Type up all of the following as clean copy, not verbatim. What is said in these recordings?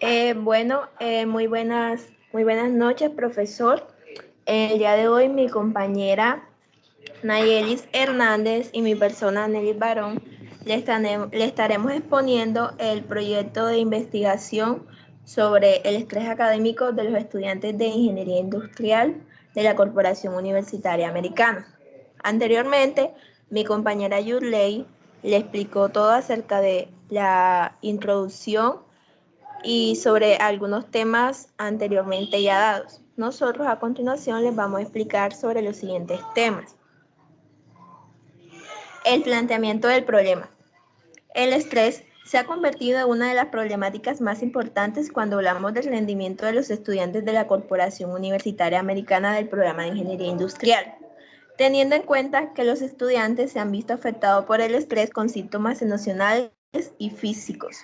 Muy buenas noches, profesor. El día de hoy mi compañera Nayelis Hernández y mi persona Nelly Barón le estaremos exponiendo el proyecto de investigación sobre el estrés académico de los estudiantes de Ingeniería Industrial de la Corporación Universitaria Americana. Anteriormente, mi compañera Yurley le explicó todo acerca de la introducción y sobre algunos temas anteriormente ya dados. Nosotros a continuación les vamos a explicar sobre los siguientes temas. El planteamiento del problema. El estrés se ha convertido en una de las problemáticas más importantes cuando hablamos del rendimiento de los estudiantes de la Corporación Universitaria Americana del Programa de Ingeniería Industrial, teniendo en cuenta que los estudiantes se han visto afectados por el estrés con síntomas emocionales y físicos,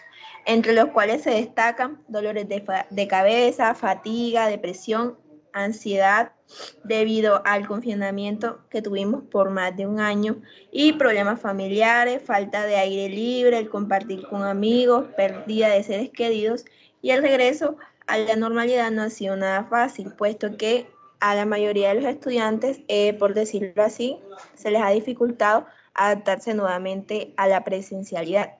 entre los cuales se destacan dolores de cabeza, fatiga, depresión, ansiedad debido al confinamiento que tuvimos por más de un año y problemas familiares, falta de aire libre, el compartir con amigos, pérdida de seres queridos y el regreso a la normalidad no ha sido nada fácil, puesto que a la mayoría de los estudiantes, por decirlo así, se les ha dificultado adaptarse nuevamente a la presencialidad.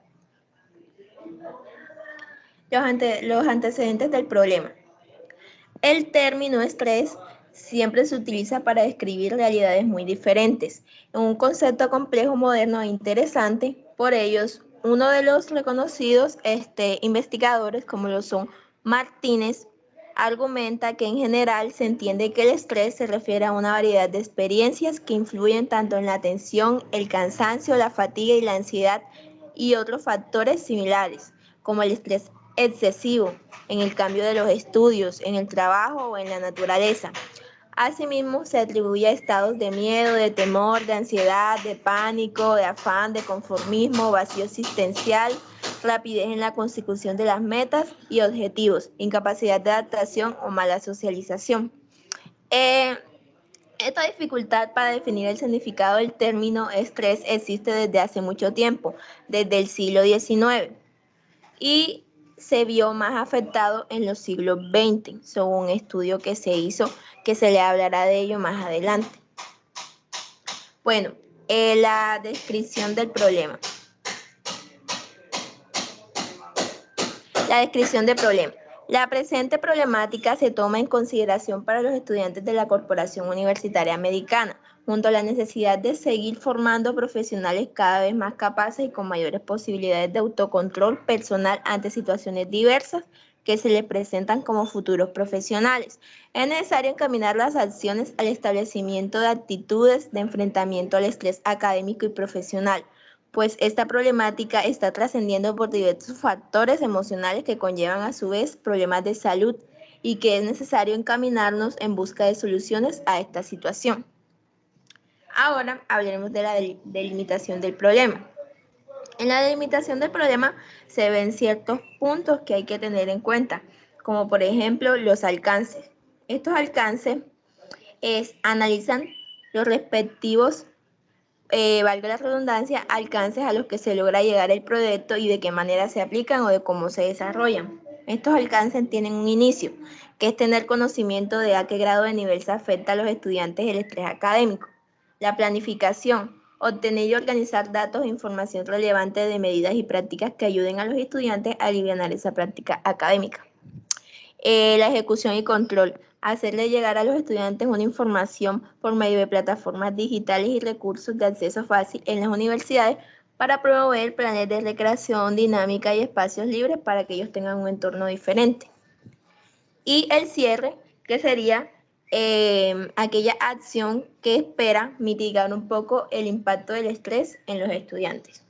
Los antecedentes del problema. El término estrés siempre se utiliza para describir realidades muy diferentes, en un concepto complejo, moderno e interesante. Por ellos, uno de los reconocidos investigadores, como lo son Martínez, argumenta que en general se entiende que el estrés se refiere a una variedad de experiencias que influyen tanto en la atención, el cansancio, la fatiga y la ansiedad y otros factores similares, como el estrés excesivo en el cambio de los estudios, en el trabajo o en la naturaleza. Asimismo, se atribuye a estados de miedo, de temor, de ansiedad, de pánico, de afán, de conformismo, vacío existencial, rapidez en la consecución de las metas y objetivos, incapacidad de adaptación o mala socialización. Esta dificultad para definir el significado del término estrés existe desde hace mucho tiempo, desde el siglo XIX, y se vio más afectado en los siglos XX, según un estudio que se hizo, que se le hablará de ello más adelante. Bueno, la descripción del problema. La descripción del problema. La presente problemática se toma en consideración para los estudiantes de la Corporación Universitaria Americana, junto a la necesidad de seguir formando profesionales cada vez más capaces y con mayores posibilidades de autocontrol personal ante situaciones diversas que se les presentan como futuros profesionales. Es necesario encaminar las acciones al establecimiento de actitudes de enfrentamiento al estrés académico y profesional, pues esta problemática está trascendiendo por diversos factores emocionales que conllevan a su vez problemas de salud y que es necesario encaminarnos en busca de soluciones a esta situación. Ahora hablaremos de la delimitación del problema. En la delimitación del problema se ven ciertos puntos que hay que tener en cuenta, como por ejemplo los alcances. Estos alcances analizan los respectivos valga la redundancia, alcances a los que se logra llegar el proyecto y de qué manera se aplican o de cómo se desarrollan. Estos alcances tienen un inicio, que es tener conocimiento de a qué grado de nivel se afecta a los estudiantes el estrés académico. La planificación, obtener y organizar datos e información relevante de medidas y prácticas que ayuden a los estudiantes a aliviar esa práctica académica. La ejecución y control, hacerle llegar a los estudiantes una información por medio de plataformas digitales y recursos de acceso fácil en las universidades para promover planes de recreación, dinámica y espacios libres para que ellos tengan un entorno diferente. Y el cierre, que sería aquella acción que espera mitigar un poco el impacto del estrés en los estudiantes.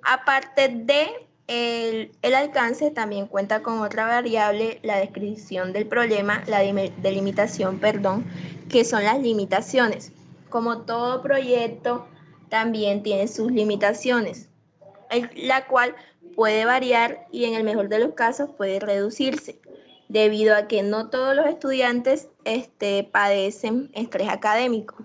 Aparte de el alcance, también cuenta con otra variable, la descripción del problema, la delimitación, que son las limitaciones. Como todo proyecto, también tiene sus limitaciones, la cual puede variar y en el mejor de los casos puede reducirse, debido a que no todos los estudiantes padecen estrés académico.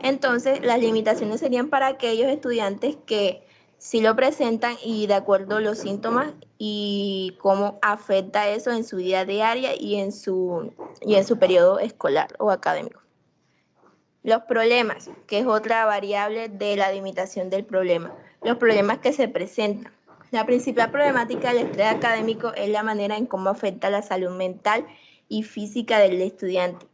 Entonces, las limitaciones serían para aquellos estudiantes que sí lo presentan y de acuerdo a los síntomas y cómo afecta eso en su vida diaria y en su periodo escolar o académico. Los problemas, que es otra variable de la limitación del problema. Los problemas que se presentan. La principal problemática del estrés académico es la manera en cómo afecta la salud mental y física del estudiante.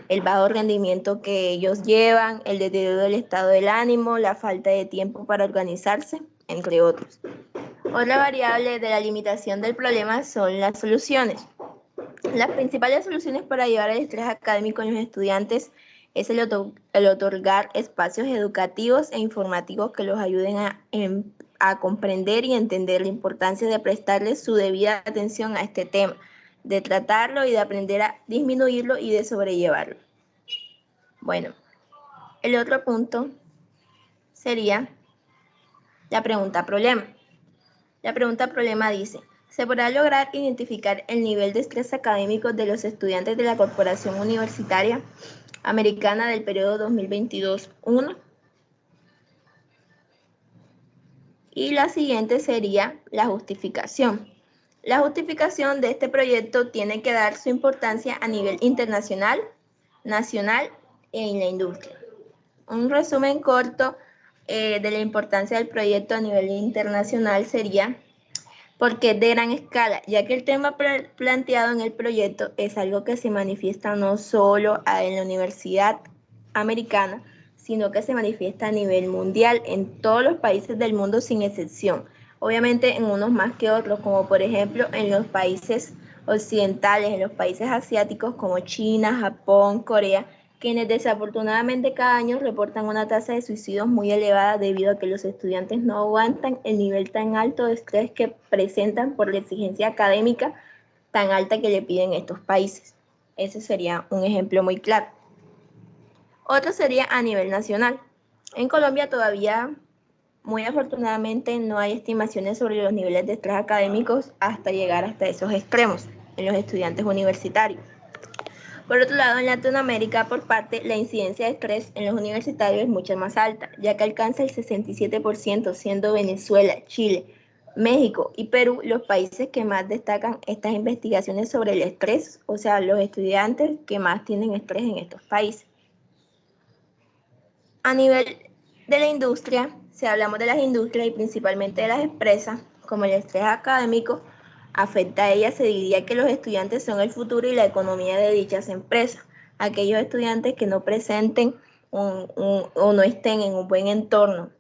El bajo rendimiento que ellos llevan, el deterioro del estado del ánimo, la falta de tiempo para organizarse, entre otros. Otra variable de la limitación del problema son las soluciones. Las principales soluciones para llevar el estrés académico en los estudiantes es el otorgar espacios educativos e informativos que los ayuden a comprender y entender la importancia de prestarle su debida atención a este tema, de tratarlo y de aprender a disminuirlo y de sobrellevarlo. Bueno, el otro punto sería la pregunta problema. La pregunta problema dice: ¿se podrá lograr identificar el nivel de estrés académico de los estudiantes de la Corporación Universitaria Americana del periodo 2022-1? Y la siguiente sería la justificación. La justificación de este proyecto tiene que dar su importancia a nivel internacional, nacional e en la industria. Un resumen corto de la importancia del proyecto a nivel internacional sería: porque es de gran escala, ya que el tema planteado en el proyecto es algo que se manifiesta no solo en la Universidad Americana, sino que se manifiesta a nivel mundial en todos los países del mundo sin excepción. Obviamente en unos más que otros, como por ejemplo en los países occidentales, en los países asiáticos como China, Japón, Corea, quienes desafortunadamente cada año reportan una tasa de suicidios muy elevada debido a que los estudiantes no aguantan el nivel tan alto de estrés que presentan por la exigencia académica tan alta que le piden estos países. Ese sería un ejemplo muy claro. Otro sería a nivel nacional. En Colombia todavía, muy afortunadamente, no hay estimaciones sobre los niveles de estrés académicos hasta llegar hasta esos extremos en los estudiantes universitarios. Por otro lado, en Latinoamérica, por parte, la incidencia de estrés en los universitarios es mucho más alta, ya que alcanza el 67%, siendo Venezuela, Chile, México y Perú los países que más destacan estas investigaciones sobre el estrés, o sea, los estudiantes que más tienen estrés en estos países. A nivel de la industria, si hablamos de las industrias y principalmente de las empresas, como el estrés académico afecta a ellas, se diría que los estudiantes son el futuro y la economía de dichas empresas. Aquellos estudiantes que no presenten o no estén en un buen entorno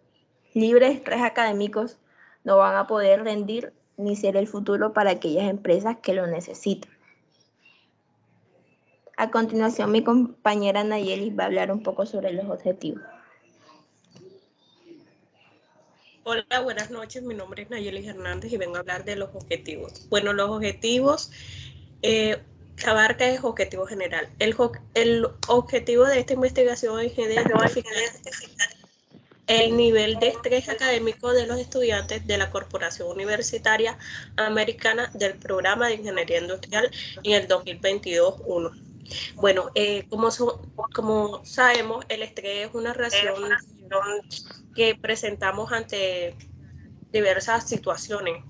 libre de estrés académicos no van a poder rendir ni ser el futuro para aquellas empresas que lo necesitan. A continuación, mi compañera Nayeli va a hablar un poco sobre los objetivos. Hola, buenas noches. Mi nombre es Nayeli Hernández y vengo a hablar de los objetivos. Bueno, los objetivos que abarca es objetivo general. El objetivo de esta investigación es identificar el nivel de estrés académico de los estudiantes de la Corporación Universitaria Americana del Programa de Ingeniería Industrial en el 2022-1. Bueno, como sabemos, el estrés es una reacción que presentamos ante diversas situaciones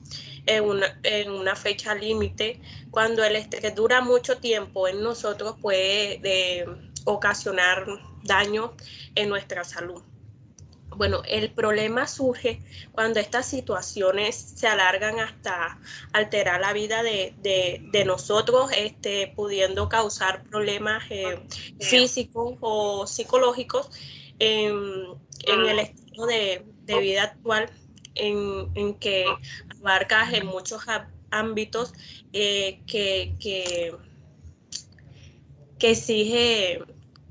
en una fecha límite. Cuando el estrés dura mucho tiempo en nosotros puede ocasionar daño en nuestra salud. Bueno, el problema surge cuando estas situaciones se alargan hasta alterar la vida de nosotros, pudiendo causar problemas físicos o psicológicos en el estilo de vida actual, en que abarca en muchos ámbitos que exige,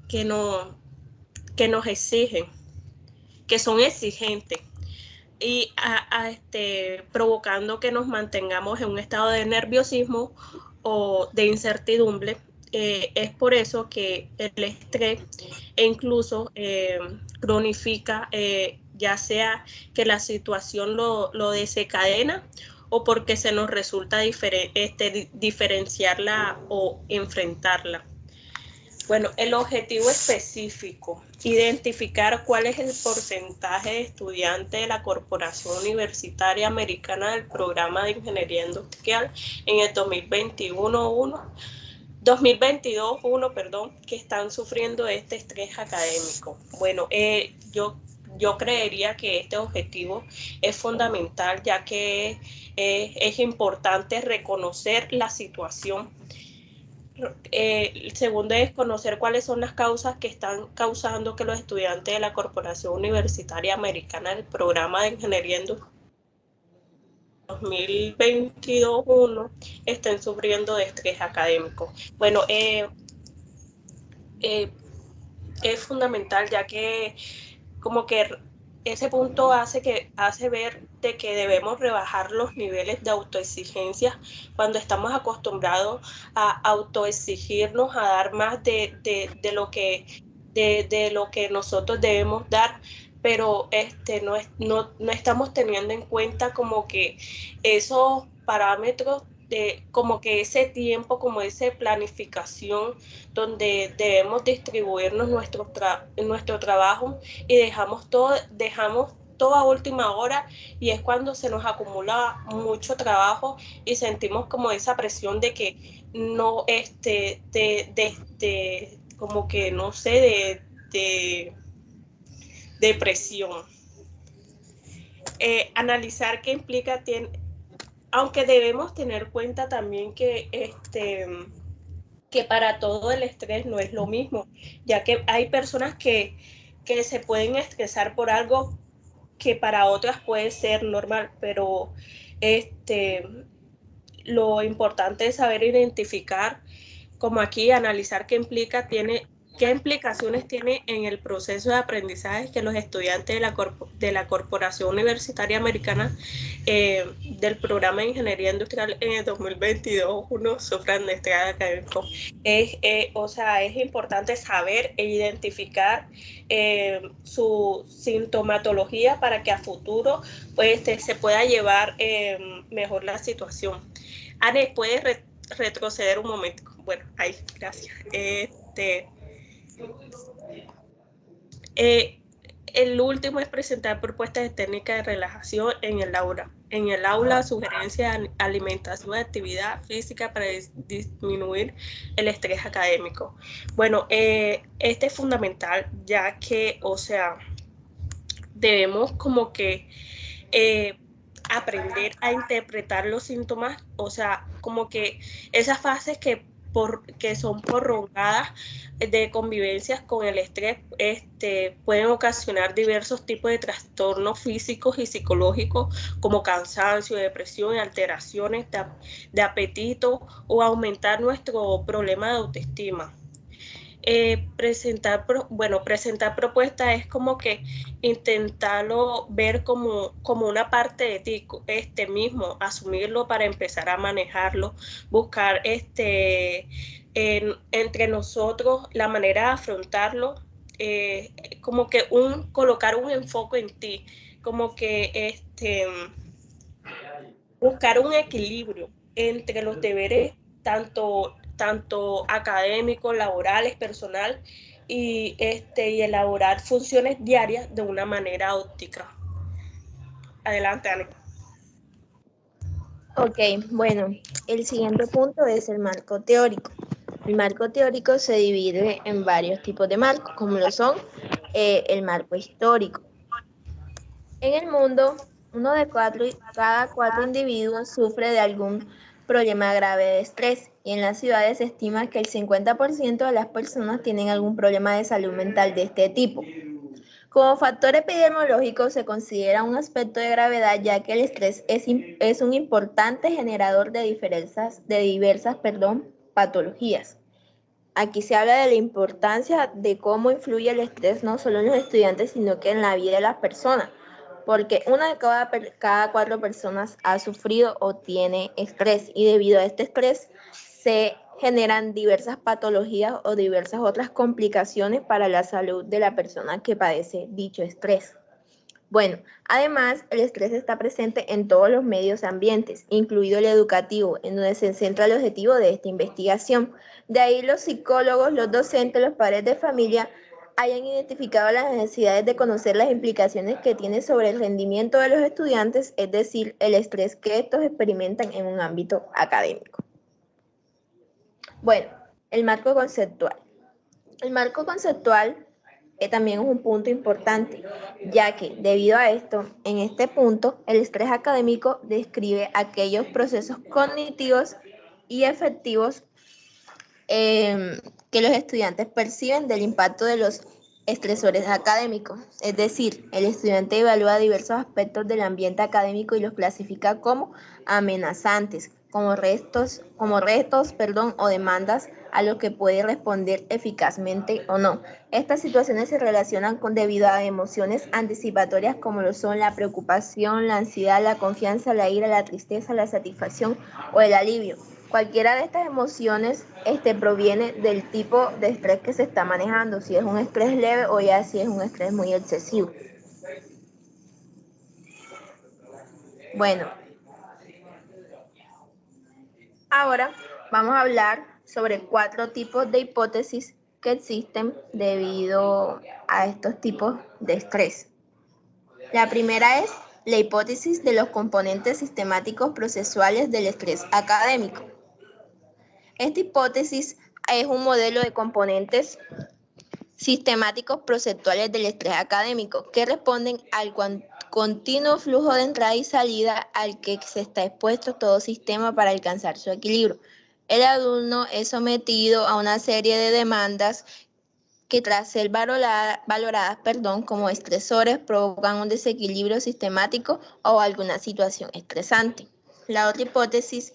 que nos exigen, que son exigentes y provocando que nos mantengamos en un estado de nerviosismo o de incertidumbre. Es por eso que el estrés incluso cronifica, ya sea que la situación lo desencadena o porque se nos resulta diferenciarla o enfrentarla. Bueno, el objetivo específico, identificar cuál es el porcentaje de estudiantes de la Corporación Universitaria Americana del Programa de Ingeniería Industrial en el 2022-1, perdón, que están sufriendo este estrés académico. Bueno, yo creería que este objetivo es fundamental, ya que es importante reconocer la situación. El segundo es conocer cuáles son las causas que están causando que los estudiantes de la Corporación Universitaria Americana del Programa de Ingeniería Industrial 2022-1 estén sufriendo de estrés académico. Bueno, es fundamental, ya que como que ese punto hace ver de que debemos rebajar los niveles de autoexigencia cuando estamos acostumbrados a autoexigirnos, a dar más de lo que nosotros debemos dar, pero no estamos teniendo en cuenta como que esos parámetros de como que ese tiempo, como esa planificación donde debemos distribuirnos nuestro trabajo y dejamos todo a última hora, y es cuando se nos acumula mucho trabajo y sentimos como esa presión de que no, como que no sé, de depresión. Analizar qué implica, aunque debemos tener cuenta también que para todo el estrés no es lo mismo, ya que hay personas que se pueden estresar por algo que para otras puede ser normal, pero lo importante es saber identificar, como aquí, analizar qué implicaciones tiene en el proceso de aprendizaje que los estudiantes de la Corporación Universitaria Americana del Programa de Ingeniería Industrial en el 2022-1 sufran de estrés académico. Es importante saber e identificar su sintomatología para que a futuro pues, se pueda llevar mejor la situación. Anne, ¿puedes retroceder un momento? Bueno, ahí, gracias. El último es presentar propuestas de técnicas de relajación en el aula. En el aula, sugerencias de alimentación de actividad física para disminuir el estrés académico. Bueno, este es fundamental, ya que, o sea, debemos como que aprender a interpretar los síntomas, o sea, como que esas fases que son prolongadas de convivencias con el estrés pueden ocasionar diversos tipos de trastornos físicos y psicológicos como cansancio, depresión y alteraciones de apetito o aumentar nuestro problema de autoestima. Presentar propuestas es como que intentarlo ver como una parte de ti, mismo, asumirlo para empezar a manejarlo, buscar entre nosotros la manera de afrontarlo, como que colocar un enfoque en ti, como que buscar un equilibrio entre los deberes tanto académicos, laborales, personal y elaborar funciones diarias de una manera óptica. Adelante, Ana. Ok, bueno, el siguiente punto es el marco teórico. El marco teórico se divide en varios tipos de marcos, como lo son el marco histórico. En el mundo, uno de cada cuatro individuos sufre de algún problema grave de estrés, y en las ciudades se estima que el 50% de las personas tienen algún problema de salud mental de este tipo. Como factor epidemiológico se considera un aspecto de gravedad, ya que el estrés es un importante generador de diversas patologías. Aquí se habla de la importancia de cómo influye el estrés no solo en los estudiantes, sino que en la vida de las personas, porque una de cada cuatro personas ha sufrido o tiene estrés, y debido a este estrés se generan diversas patologías o diversas otras complicaciones para la salud de la persona que padece dicho estrés. Bueno, además, el estrés está presente en todos los medios ambientes, incluido el educativo, en donde se centra el objetivo de esta investigación. De ahí los psicólogos, los docentes, los padres de familia hayan identificado las necesidades de conocer las implicaciones que tiene sobre el rendimiento de los estudiantes, es decir, el estrés que estos experimentan en un ámbito académico. Bueno, el marco conceptual. El marco conceptual también es un punto importante, ya que debido a esto, en este punto, el estrés académico describe aquellos procesos cognitivos y efectivos que los estudiantes perciben del impacto de los estresores académicos. Es decir, el estudiante evalúa diversos aspectos del ambiente académico y los clasifica como amenazantes, como retos, o demandas a los que puede responder eficazmente o no. Estas situaciones se relacionan debido a emociones anticipatorias como lo son la preocupación, la ansiedad, la confianza, la ira, la tristeza, la satisfacción o el alivio. Cualquiera de estas emociones proviene del tipo de estrés que se está manejando, si es un estrés leve o ya si es un estrés muy excesivo. Bueno, ahora vamos a hablar sobre 4 tipos de hipótesis que existen debido a estos tipos de estrés. La primera es la hipótesis de los componentes sistemáticos procesuales del estrés académico. Esta hipótesis es un modelo de componentes sistemáticos procesuales del estrés académico que responden al continuo flujo de entrada y salida al que se está expuesto todo sistema para alcanzar su equilibrio. El alumno es sometido a una serie de demandas que tras ser valoradas como estresores provocan un desequilibrio sistemático o alguna situación estresante. La otra hipótesis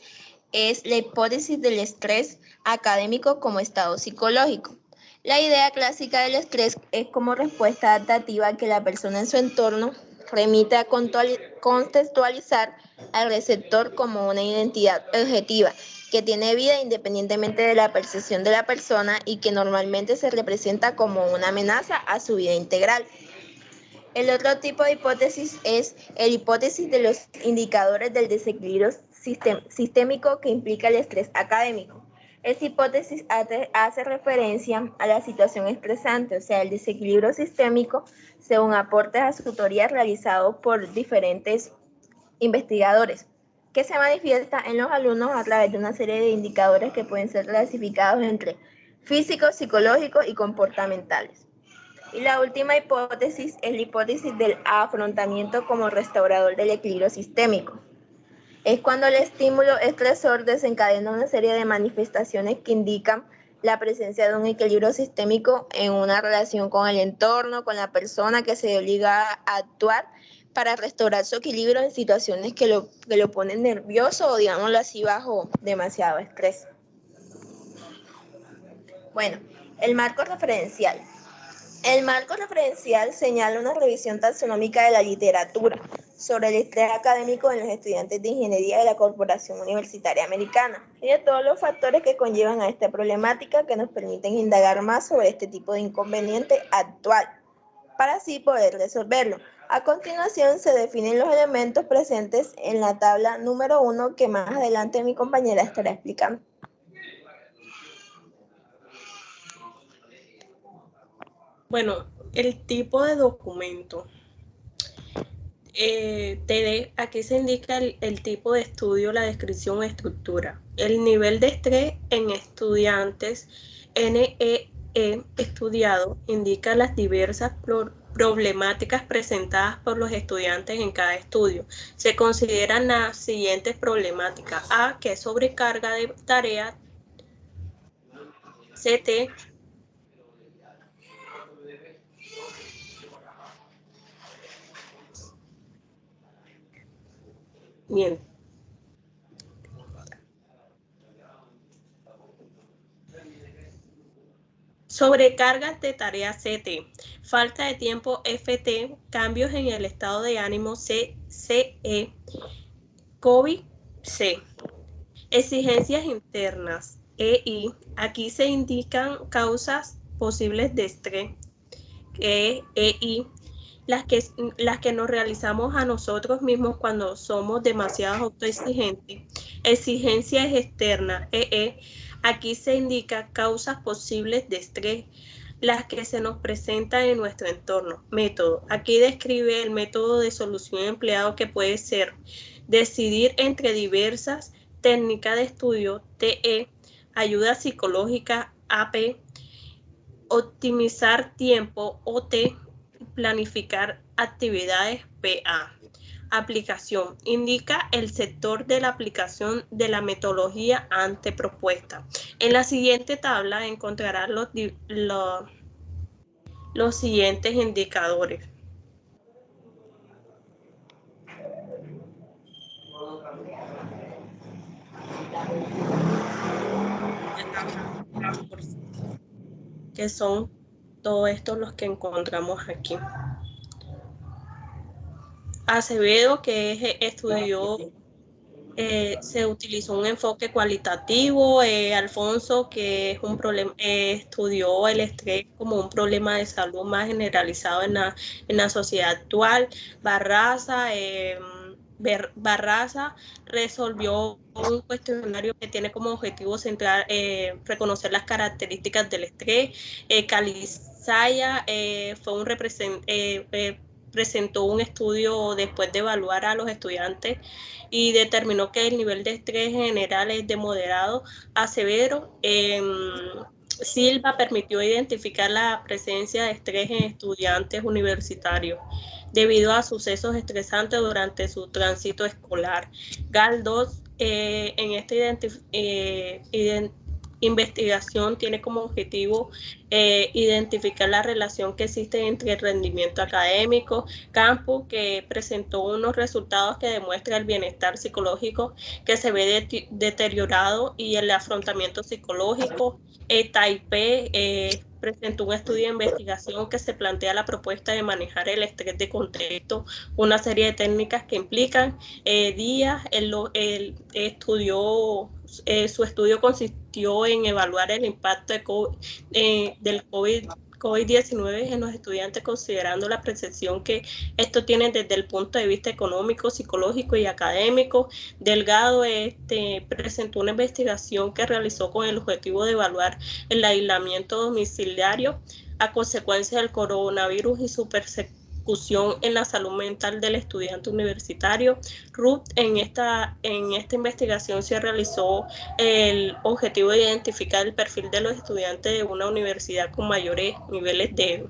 es la hipótesis del estrés académico como estado psicológico. La idea clásica del estrés es como respuesta adaptativa que la persona en su entorno remite a contextualizar al receptor como una identidad objetiva que tiene vida independientemente de la percepción de la persona y que normalmente se representa como una amenaza a su vida integral. El otro tipo de hipótesis es la hipótesis de los indicadores del desequilibrio sistémico que implica el estrés académico. Esta hipótesis hace referencia a la situación estresante, o sea, el desequilibrio sistémico, según aportes a su teoría realizados por diferentes investigadores, que se manifiesta en los alumnos a través de una serie de indicadores que pueden ser clasificados entre físicos, psicológicos y comportamentales. Y la última hipótesis es la hipótesis del afrontamiento como restaurador del equilibrio sistémico. Es cuando el estímulo estresor desencadena una serie de manifestaciones que indican la presencia de un equilibrio sistémico en una relación con el entorno, con la persona que se obliga a actuar para restaurar su equilibrio en situaciones que lo ponen nervioso o digámoslo así bajo demasiado estrés. Bueno, el marco referencial. El marco referencial señala una revisión taxonómica de la literatura sobre el estrés académico en los estudiantes de ingeniería de la Corporación Universitaria Americana y de todos los factores que conllevan a esta problemática que nos permiten indagar más sobre este tipo de inconveniente actual, para así poder resolverlo. A continuación se definen los elementos presentes en la tabla número 1 que más adelante mi compañera estará explicando. Bueno, el tipo de documento. Aquí se indica el tipo de estudio, la descripción o estructura. El nivel de estrés en estudiantes NEE estudiado indica las diversas problemáticas presentadas por los estudiantes en cada estudio. Se consideran las siguientes problemáticas. A, que es sobrecarga de tareas. CT, bien. Sobrecargas de tareas CT, falta de tiempo FT, cambios en el estado de ánimo CE, COVID-C, exigencias internas EI, aquí se indican causas posibles de estrés EI, las que nos realizamos a nosotros mismos cuando somos demasiado autoexigentes. Exigencia externa, aquí se indica causas posibles de estrés, las que se nos presentan en nuestro entorno. Método, aquí describe el método de solución empleado, que puede ser decidir entre diversas técnicas de estudio, TE, ayuda psicológica, AP, optimizar tiempo, OT, planificar actividades, PA. Aplicación. Indica el sector de la aplicación de la metodología antepropuesta. En la siguiente tabla encontrarás los siguientes indicadores. Que son todos estos los que encontramos aquí. Acevedo, que estudió, se utilizó un enfoque cualitativo. Alfonso, que es un problema, estudió el estrés como un problema de salud más generalizado en la sociedad actual. Barraza resolvió un cuestionario que tiene como objetivo central reconocer las características del estrés. Calizaya fue un presentó un estudio después de evaluar a los estudiantes y determinó que el nivel de estrés general es de moderado a severo. Silva permitió identificar la presencia de estrés en estudiantes universitarios debido a sucesos estresantes durante su tránsito escolar. Galdós en esta investigación tiene como objetivo identificar la relación que existe entre el rendimiento académico. Campos, que presentó unos resultados que demuestran el bienestar psicológico que se ve deteriorado y el afrontamiento psicológico. Taipei presentó un estudio de investigación que se plantea la propuesta de manejar el estrés de contexto, una serie de técnicas que implican. Díaz su estudio consistió en evaluar el impacto del COVID-19 en los estudiantes, considerando la percepción que esto tiene desde el punto de vista económico, psicológico y académico. Delgado presentó una investigación que realizó con el objetivo de evaluar el aislamiento domiciliario a consecuencia del coronavirus y su persecución en la salud mental del estudiante universitario. Ruth, en esta investigación se realizó el objetivo de identificar el perfil de los estudiantes de una universidad con mayores niveles de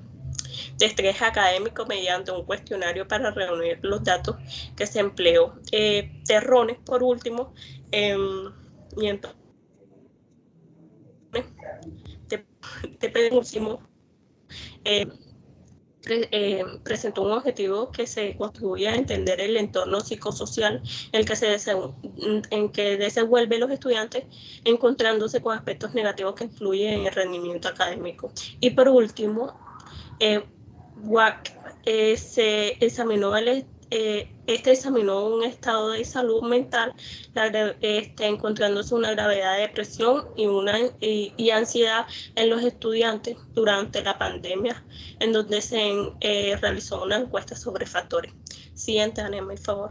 estrés académico mediante un cuestionario para reunir los datos que se empleó. Terrones, por último, y entonces te pedimos presentó un objetivo que se contribuye a entender el entorno psicosocial en que desenvuelven los estudiantes, encontrándose con aspectos negativos que influyen en el rendimiento académico. Y por último, se examinó examinó un estado de salud mental, encontrándose una gravedad de depresión y ansiedad en los estudiantes durante la pandemia, en donde se realizó una encuesta sobre factores. Siguiente, Ana, por favor.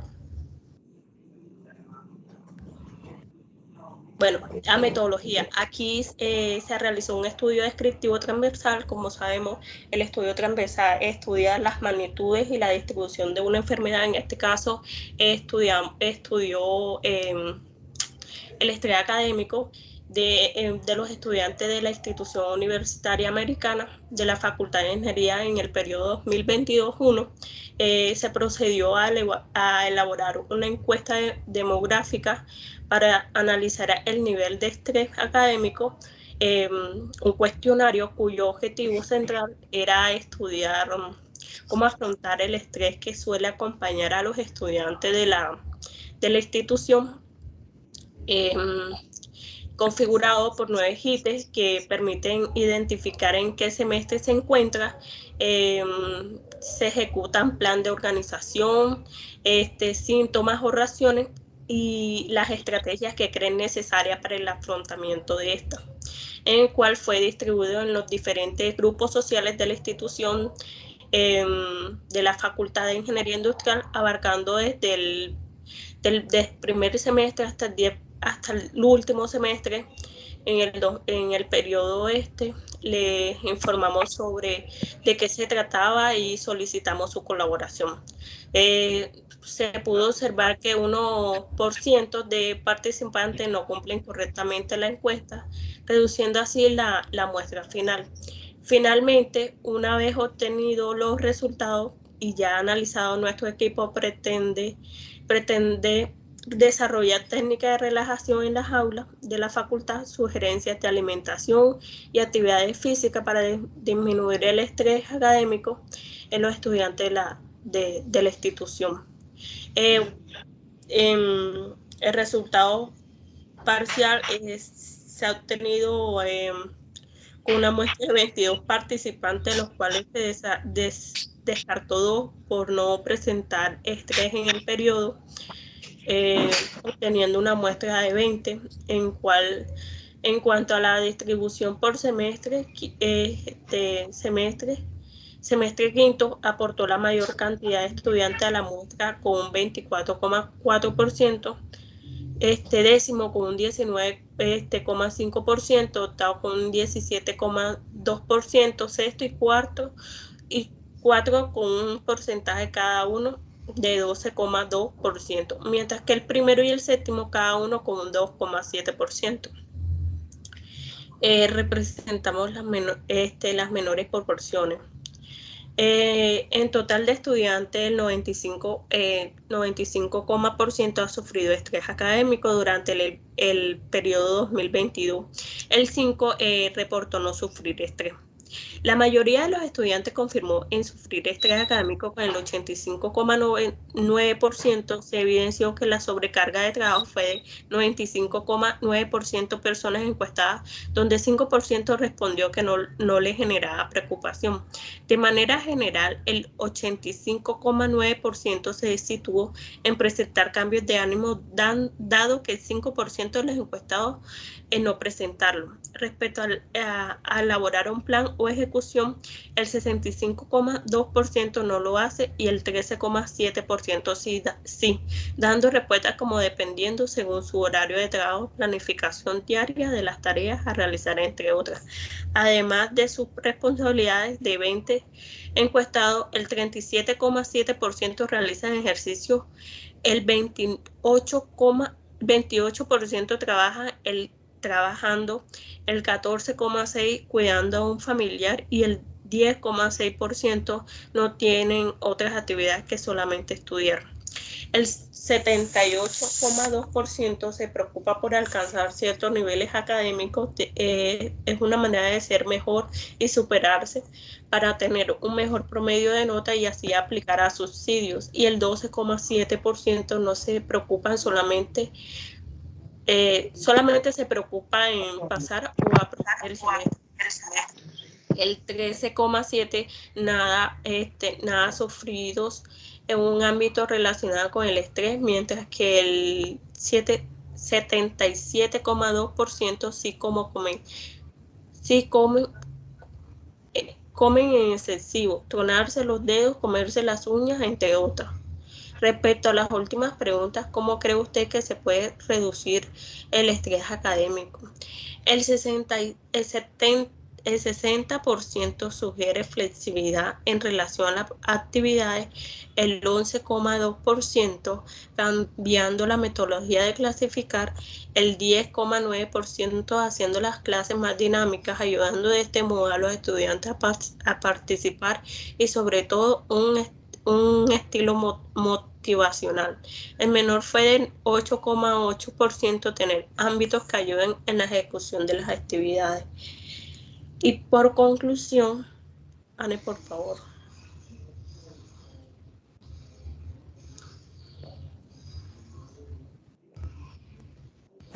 Bueno, la metodología. Aquí se realizó un estudio descriptivo transversal. Como sabemos, el estudio transversal estudia las magnitudes y la distribución de una enfermedad. En este caso, estudió el estrés académico de los estudiantes de la institución universitaria americana de la Facultad de Ingeniería en el periodo 2022-1. Se procedió a elaborar una encuesta demográfica para analizar el nivel de estrés académico, un cuestionario cuyo objetivo central era estudiar cómo afrontar el estrés que suele acompañar a los estudiantes de la institución, configurado por 9 hitos que permiten identificar en qué semestre se encuentra. Se ejecutan plan de organización, síntomas o raciones y las estrategias que creen necesarias para el afrontamiento de esta, en el cual fue distribuido en los diferentes grupos sociales de la institución. de la Facultad de Ingeniería Industrial, abarcando desde el del primer semestre hasta el último semestre. En el periodo les informamos sobre de qué se trataba y solicitamos su colaboración. Se pudo observar que 1% de participantes no cumplen correctamente la encuesta, reduciendo así la muestra final. Finalmente, una vez obtenidos los resultados y ya analizado, nuestro equipo pretende desarrollar técnicas de relajación en las aulas de la facultad, sugerencias de alimentación y actividades físicas para disminuir el estrés académico en los estudiantes de la institución. El resultado parcial se ha obtenido con una muestra de 22 participantes, los cuales se descartó 2 por no presentar estrés en el periodo, obteniendo una muestra de 20, en cuanto a la distribución por semestre, semestre quinto aportó la mayor cantidad de estudiantes a la muestra con un 24,4%, décimo con un 19,5%, octavo con un 17,2%, sexto y cuarto y 4 con un porcentaje cada uno de 12,2%, mientras que el primero y el séptimo cada uno con un 2,7%. Representamos las menores proporciones. En total de estudiantes, el 95% ha sufrido estrés académico durante el periodo 2022. El 5% reportó no sufrir estrés. La mayoría de los estudiantes confirmó en sufrir estrés académico. Con el 85,9% se evidenció que la sobrecarga de trabajo fue de 95,9% personas encuestadas, donde 5% respondió que no le generaba preocupación. De manera general, el 85,9% se situó en presentar cambios de ánimo, dado que el 5% de los encuestados en no presentarlo. Respecto a elaborar un plan o ejecución, el 65,2% no lo hace y el 13,7% sí, dando respuestas como dependiendo según su horario de trabajo, planificación diaria de las tareas a realizar, entre otras. Además de sus responsabilidades, de 20 encuestados, el 37,7% realizan ejercicios, el 28% trabajando, el 14,6% cuidando a un familiar y el 10,6% no tienen otras actividades que solamente estudiar. El 78,2% se preocupa por alcanzar ciertos niveles académicos. Es una manera de ser mejor y superarse para tener un mejor promedio de nota y así aplicar a subsidios. Y el 12,7% no se preocupan solamente se preocupa en pasar o aprobar el semestre. El 13,7% nada sufridos en un ámbito relacionado con el estrés, mientras que el 77,2% comen en excesivo, tronarse los dedos, comerse las uñas, entre otras. Respecto a las últimas preguntas, ¿cómo cree usted que se puede reducir el estrés académico? El 60% sugiere flexibilidad en relación a las actividades, el 11,2% cambiando la metodología de clasificar, el 10,9% haciendo las clases más dinámicas, ayudando de este modo a los estudiantes a participar y sobre todo un estilo motivacional. El menor fue del 8,8% tener ámbitos que ayuden en la ejecución de las actividades. Y por conclusión, Anne, por favor.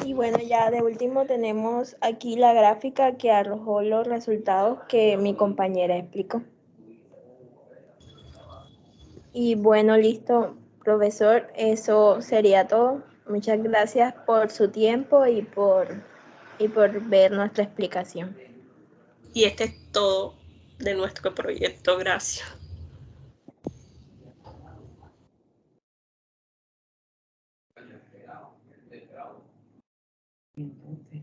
Y bueno, ya de último tenemos aquí la gráfica que arrojó los resultados que mi compañera explicó. Y bueno, listo, profesor, eso sería todo. Muchas gracias por su tiempo y por ver nuestra explicación. Y este es todo de nuestro proyecto. Gracias. Entonces,